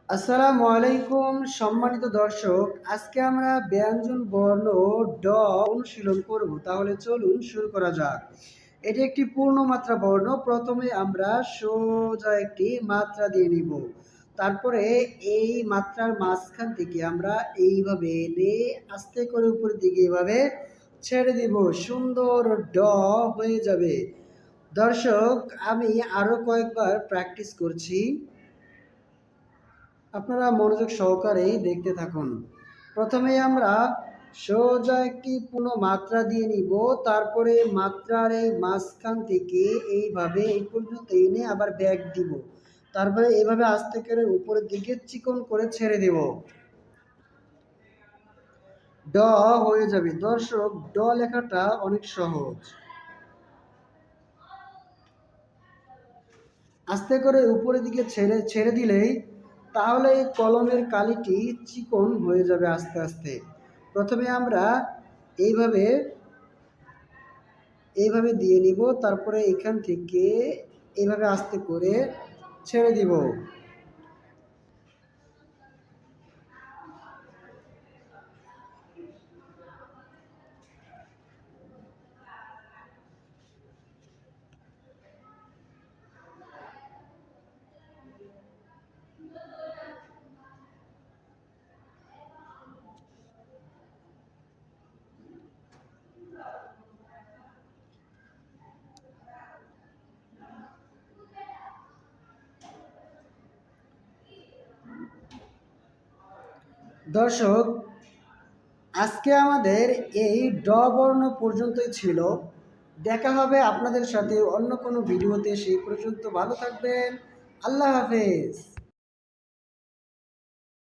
আসসালামু আলাইকুম সম্মানিত দর্শক, আজকে আমরা ব্যঞ্জন বর্ণ ড অনুশীলন করব। তাহলে চলুন শুরু করা যাক। এটি একটি পূর্ণমাত্রা বর্ণ। প্রথমে আমরা সোজা একটি মাত্রা দিয়ে নিব, তারপরে এই মাত্রার মাঝখান থেকে আমরা এইভাবে এনে আস্তে করে উপরের দিকে এইভাবে ছেড়ে দিব, সুন্দর ড হয়ে যাবে। দর্শক, আমি আরো কয়েকবার প্র্যাকটিস করছি, আপনারা মনোযোগ সহকারেই দেখতে থাকুন। প্রথমে আমরা সোজা একটি পূর্ণ মাত্রা দিয়ে নিব, তারপরে মাত্রার এই মাঝখান থেকে এইভাবে এই পর্যন্ত এনে আবার ব্যাক দিব, তারপরে এইভাবে আস্তে করে উপরের দিকে চিকন করে ছেড়ে দেব, ড হয়ে যাবে। দর্শক, ড লেখাটা অনেক সহজ। আস্তে করে উপরের দিকে ছেড়ে ছেড়ে দিলেই তাহলে এই কলমের কালিটি চিকন হয়ে যাবে আস্তে আস্তে। প্রথমে আমরা এইভাবে এইভাবে দিয়ে নিব, তারপরে এখান থেকে এইভাবে আস্তে করে ছেড়ে দিব। দর্শক, আজকে আমাদের এই ড বর্ণ পর্যন্তই ছিল। দেখা হবে আপনাদের সাথে অন্য কোনো ভিডিওতে। সেই পর্যন্ত ভালো থাকবেন। আল্লাহ হাফেজ।